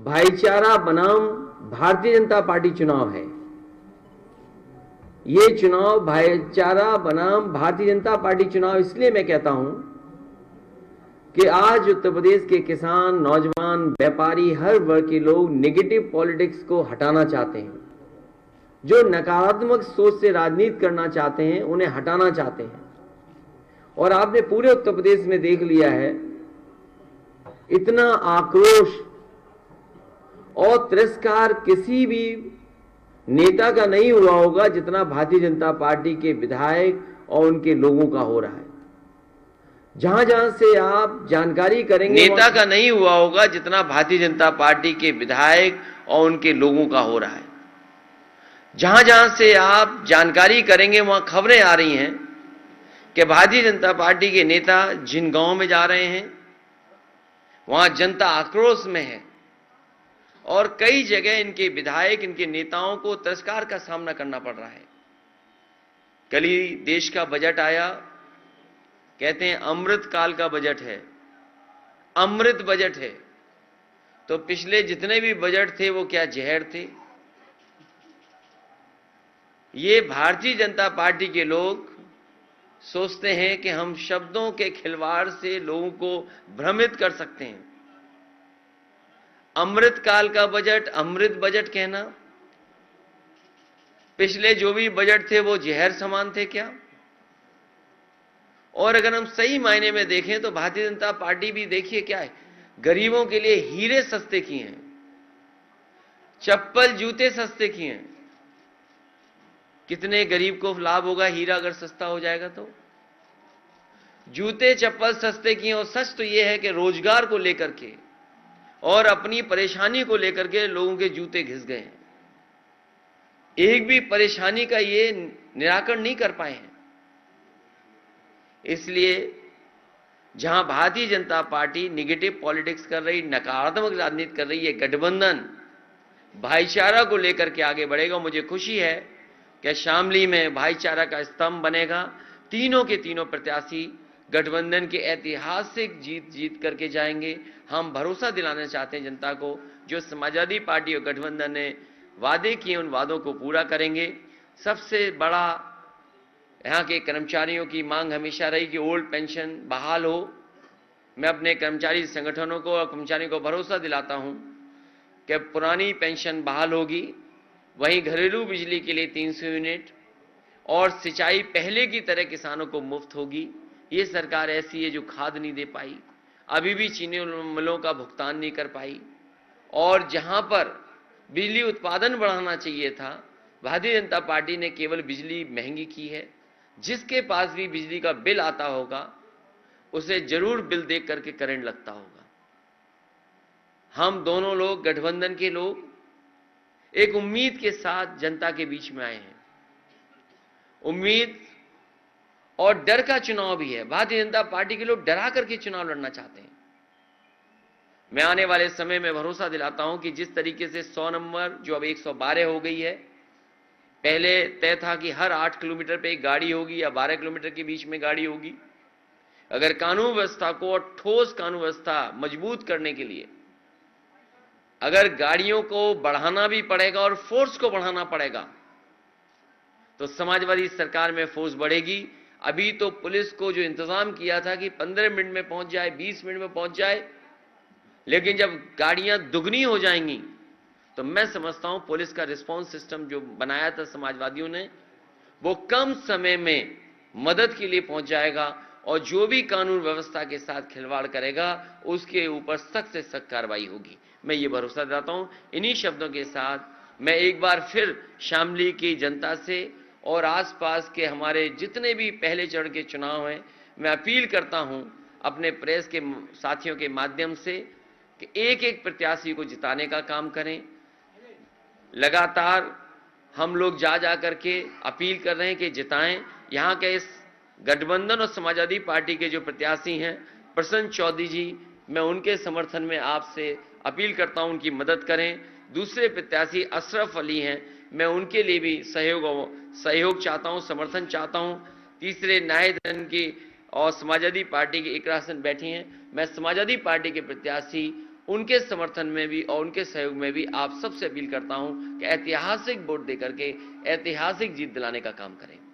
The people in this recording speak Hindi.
भाईचारा बनाम भारतीय जनता पार्टी चुनाव है। ये चुनाव भाईचारा बनाम भारतीय जनता पार्टी चुनाव इसलिए मैं कहता हूं कि आज उत्तर प्रदेश के किसान, नौजवान, व्यापारी, हर वर्ग के लोग नेगेटिव पॉलिटिक्स को हटाना चाहते हैं। जो नकारात्मक सोच से राजनीति करना चाहते हैं उन्हें हटाना चाहते हैं। और आपने पूरे उत्तर प्रदेश में देख लिया है, इतना आक्रोश और तिरस्कार किसी भी नेता का नहीं हुआ होगा जितना भारतीय जनता पार्टी के विधायक और उनके लोगों का हो रहा है। जहां जहां से आप जानकारी करेंगे, नेता का नहीं हुआ होगा जितना भारतीय जनता पार्टी के विधायक और उनके लोगों का हो रहा है। जहां जहां से आप जानकारी करेंगे वहां खबरें आ रही हैं कि भारतीय जनता पार्टी के नेता जिन गांव में जा रहे हैं वहां जनता आक्रोश में है और कई जगह इनके विधायक, इनके नेताओं को तिरस्कार का सामना करना पड़ रहा है। कल ही देश का बजट आया, कहते हैं अमृत काल का बजट है, अमृत बजट है। तो पिछले जितने भी बजट थे वो क्या जहर थे? ये भारतीय जनता पार्टी के लोग सोचते हैं कि हम शब्दों के खिलवाड़ से लोगों को भ्रमित कर सकते हैं। अमृत काल का बजट, अमृत बजट कहना, पिछले जो भी बजट थे वो जहर समान थे क्या? और अगर हम सही मायने में देखें तो भारतीय जनता पार्टी भी देखिए क्या है, गरीबों के लिए हीरे सस्ते किए हैं, चप्पल जूते सस्ते किए हैं। कितने गरीब को लाभ होगा हीरा अगर सस्ता हो जाएगा तो? जूते चप्पल सस्ते किए। और सच तो यह है कि रोजगार को लेकर के और अपनी परेशानी को लेकर के लोगों के जूते घिस गए हैं। एक भी परेशानी का ये निराकरण नहीं कर पाए हैं। इसलिए जहां Bharatiya Janata party negative politics कर रही, नकारात्मक राजनीति कर रही है, गठबंधन भाईचारा को लेकर के आगे बढ़ेगा। मुझे खुशी है कि शामली में भाईचारा का स्तंभ बनेगा। तीनों के तीनों प्रत्याशी गठबंधन के ऐतिहासिक जीत करके जाएंगे। हम भरोसा दिलाना चाहते हैं जनता को, जो समाजवादी पार्टी और गठबंधन ने वादे किए उन वादों को पूरा करेंगे। सबसे बड़ा यहाँ के कर्मचारियों की मांग हमेशा रही कि ओल्ड पेंशन बहाल हो। मैं अपने कर्मचारी संगठनों को और कर्मचारियों को भरोसा दिलाता हूं कि पुरानी पेंशन बहाल होगी। वहीं घरेलू बिजली के लिए 300 यूनिट और सिंचाई पहले की तरह किसानों को मुफ्त होगी। ये सरकार ऐसी है जो खाद नहीं दे पाई, अभी भी चीनी मिलों का भुगतान नहीं कर पाई। और जहां पर बिजली उत्पादन बढ़ाना चाहिए था, भारतीय जनता पार्टी ने केवल बिजली महंगी की है। जिसके पास भी बिजली का बिल आता होगा उसे जरूर बिल देख करके करंट लगता होगा। हम दोनों लोग, गठबंधन के लोग, एक उम्मीद के साथ जनता के बीच में आए हैं। उम्मीद और डर का चुनाव भी है। भारतीय जनता पार्टी के लोग डरा करके चुनाव लड़ना चाहते हैं। मैं आने वाले समय में भरोसा दिलाता हूं कि जिस तरीके से 100 नंबर जो अब 112 हो गई है, पहले तय था कि हर 8 किलोमीटर पे एक गाड़ी होगी या 12 किलोमीटर के बीच में गाड़ी होगी। अगर कानून व्यवस्था को और ठोस कानून व्यवस्था मजबूत करने के लिए अगर गाड़ियों को बढ़ाना भी पड़ेगा और फोर्स को बढ़ाना पड़ेगा तो समाजवादी सरकार में फोर्स बढ़ेगी। अभी तो पुलिस को जो इंतजाम किया था कि 15 मिनट में पहुंच जाए, 20 मिनट में पहुंच जाए, लेकिन जब गाड़ियां दुगनी हो जाएंगी तो मैं समझता हूं पुलिस का रिस्पांस सिस्टम जो बनाया था समाजवादियों ने, वो कम समय में मदद के लिए पहुंच जाएगा और जो भी कानून व्यवस्था के साथ खिलवाड़ करेगा उसके ऊपर सख्त से सख्त कार्रवाई होगी। मैं ये भरोसा दिलाता हूं। इन्हीं शब्दों के साथ मैं एक बार फिर शामली की जनता से और आसपास के हमारे जितने भी पहले चरण के चुनाव हैं, मैं अपील करता हूं अपने प्रेस के साथियों के माध्यम से कि एक एक प्रत्याशी को जिताने का काम करें। लगातार हम लोग जा करके अपील कर रहे हैं कि जिताएं। यहां के इस गठबंधन और समाजवादी पार्टी के जो प्रत्याशी हैं, प्रसन्न चौधरी जी, मैं उनके समर्थन में आपसे अपील करता हूं उनकी मदद करें। दूसरे प्रत्याशी अशरफ अली हैं, मैं उनके लिए भी सहयोग चाहता हूं, समर्थन चाहता हूं। तीसरे नायदन की और समाजवादी पार्टी की इकरा हसन बैठी हैं। मैं समाजवादी पार्टी के प्रत्याशी उनके समर्थन में भी और उनके सहयोग में भी आप सबसे अपील करता हूं कि ऐतिहासिक वोट देकर के ऐतिहासिक जीत दिलाने का काम करें।